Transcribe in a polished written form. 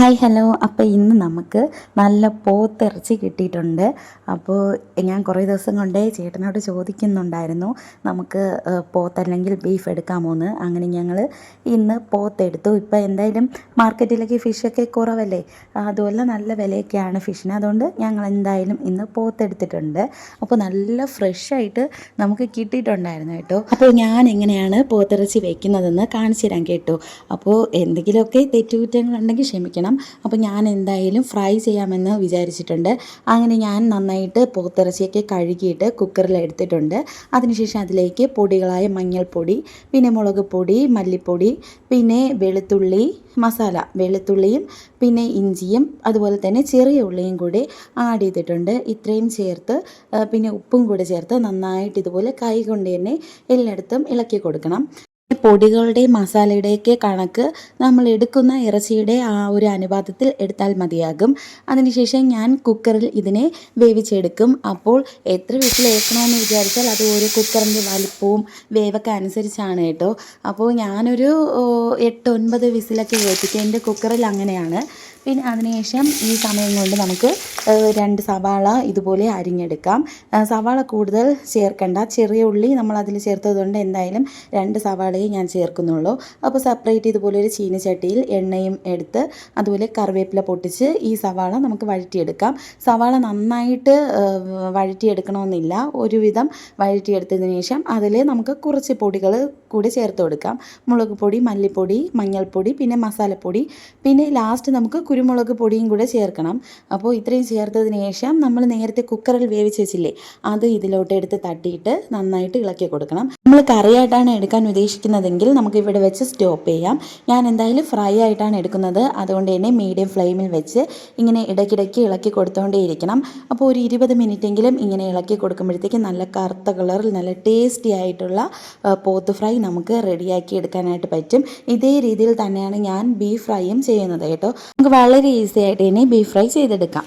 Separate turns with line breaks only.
Hi hello. അപ്പോൾ ഇന്ന് നമുക്ക് നല്ല പോത്തിറച്ചി കിട്ടിയിട്ടുണ്ട്. അപ്പോൾ ഞാൻ കുറേ ദിവസം കൊണ്ടേ ചേട്ടനോട് ചോദിക്കുന്നുണ്ടായിരുന്നു നമുക്ക് പോത്തല്ലെങ്കിൽ ബീഫ് എടുക്കാമോ എന്ന്. അങ്ങനെ ഞങ്ങൾ ഇന്ന് പോത്തെടുത്തു. ഇപ്പോൾ എന്തായാലും മാർക്കറ്റിലേക്ക് ഫിഷൊക്കെ കുറവല്ലേ, അതുമല്ല നല്ല വിലയൊക്കെയാണ് ഫിഷിന്. അതുകൊണ്ട് ഞങ്ങൾ എന്തായാലും ഇന്ന് പോത്തെടുത്തിട്ടുണ്ട്. അപ്പോൾ നല്ല ഫ്രഷായിട്ട് നമുക്ക് കിട്ടിയിട്ടുണ്ടായിരുന്നു കേട്ടോ. അപ്പോൾ ഞാൻ എങ്ങനെയാണ് പോത്തിറച്ചി വയ്ക്കുന്നതെന്ന് കാണിച്ചു തരാൻ കേട്ടോ. അപ്പോൾ എന്തെങ്കിലുമൊക്കെ തെറ്റുകുറ്റങ്ങളുണ്ടെങ്കിൽ ക്ഷമിക്കണം. അപ്പോൾ ഞാൻ എന്തായാലും ഫ്രൈ ചെയ്യാമെന്ന് വിചാരിച്ചിട്ടുണ്ട്. അങ്ങനെ ഞാൻ നന്നായിട്ട് പോത്തിറച്ചിയൊക്കെ കഴുകിയിട്ട് കുക്കറിൽ എടുത്തിട്ടുണ്ട്. അതിനുശേഷം അതിലേക്ക് പൊടികളായ മഞ്ഞൾപ്പൊടി, പിന്നെ മുളക് പൊടി, മല്ലിപ്പൊടി, പിന്നെ വെളുത്തുള്ളി മസാല, വെളുത്തുള്ളിയും പിന്നെ ഇഞ്ചിയും അതുപോലെ തന്നെ ചെറിയ ഉള്ളിയും കൂടി ആഡ് ചെയ്തിട്ടുണ്ട്. ഇത്രയും ചേർത്ത് പിന്നെ ഉപ്പും കൂടെ ചേർത്ത് നന്നായിട്ട് ഇതുപോലെ കൈ കൊണ്ട് തന്നെ എല്ലായിടത്തും ഇളക്കി കൊടുക്കണം. പൊടികളുടെയും മസാലയുടെയൊക്കെ കണക്ക് നമ്മൾ എടുക്കുന്ന ഇറച്ചിയുടെ ആ ഒരു അനുപാതത്തിൽ എടുത്താൽ മതിയാകും. അതിനുശേഷം ഞാൻ കുക്കറിൽ ഇതിനെ വേവിച്ചെടുക്കും. അപ്പോൾ എത്ര വിസിൽ ഏൽക്കണമെന്ന് വിചാരിച്ചാൽ അത് ഓരോ കുക്കറിൻ്റെ വലിപ്പവും വേവൊക്കെ അനുസരിച്ചാണ് കേട്ടോ. അപ്പോൾ ഞാനൊരു 8-9 വിസിലൊക്കെ കേൾപ്പിക്കും. എൻ്റെ കുക്കറിൽ അങ്ങനെയാണ്. പിന്നെ അതിനുശേഷം ഈ സമയം കൊണ്ട് നമുക്ക് 2 സവാള ഇതുപോലെ അരിഞ്ഞെടുക്കാം. സവാള കൂടുതൽ ചേർക്കണ്ട, ചെറിയ ഉള്ളി നമ്മൾ അതിൽ ചേർത്തതുകൊണ്ട് എന്തായാലും 2 സവാളയെ ഞാൻ ചേർക്കുന്നുള്ളൂ. അപ്പോൾ സെപ്പറേറ്റ് ഇതുപോലെ ഒരു ചീനച്ചട്ടിയിൽ എണ്ണയും എടുത്ത് അതുപോലെ കറിവേപ്പില പൊട്ടിച്ച് ഈ സവാള നമുക്ക് വഴറ്റിയെടുക്കാം. സവാള നന്നായിട്ട് വഴറ്റിയെടുക്കണമെന്നില്ല, ഒരുവിധം വഴറ്റിയെടുത്തതിന് ശേഷം അതിൽ നമുക്ക് കുറച്ച് പൊടികൾ കൂടി ചേർത്ത് കൊടുക്കാം. മുളക് പൊടി, മല്ലിപ്പൊടി, മഞ്ഞൾപ്പൊടി, പിന്നെ മസാലപ്പൊടി, പിന്നെ ലാസ്റ്റ് നമുക്ക് കുരുമുളക് പൊടിയും കൂടെ ചേർക്കണം. അപ്പോൾ ഇത്രയും ചേർത്തതിന് ശേഷം നമ്മൾ നേരത്തെ കുക്കറിൽ വേവിച്ച് വെച്ചില്ലേ, അത് ഇതിലോട്ട് എടുത്ത് തട്ടിയിട്ട് നന്നായിട്ട് ഇളക്കി കൊടുക്കണം. നമ്മൾ കറിയായിട്ടാണ് എടുക്കാൻ ഉദ്ദേശിക്കുന്നതെങ്കിൽ നമുക്ക് ഇവിടെ വെച്ച് സ്റ്റോപ്പ് ചെയ്യാം. ഞാൻ എന്തായാലും ഫ്രൈ ആയിട്ടാണ് എടുക്കുന്നത്. അതുകൊണ്ട് തന്നെ മീഡിയം ഫ്ലെയിമിൽ വെച്ച് ഇങ്ങനെ ഇടയ്ക്കിടയ്ക്ക് ഇളക്കി കൊടുത്തുകൊണ്ടേയിരിക്കണം. അപ്പോൾ ഒരു 20 മിനിറ്റെങ്കിലും ഇങ്ങനെ ഇളക്കി കൊടുക്കുമ്പോഴത്തേക്ക് നല്ല കറുത്ത കളറിൽ നല്ല ടേസ്റ്റി ആയിട്ടുള്ള പോത്ത് ഫ്രൈ നമുക്ക് റെഡിയാക്കി എടുക്കാനായിട്ട് പറ്റും. ഇതേ രീതിയിൽ തന്നെയാണ് ഞാൻ ബീഫ് ഫ്രൈയും ചെയ്യുന്നത് കേട്ടോ. നമുക്ക് വളരെ ഈസി ആയിട്ട് തന്നെ ബീഫ് ഫ്രൈ ചെയ്തെടുക്കാം.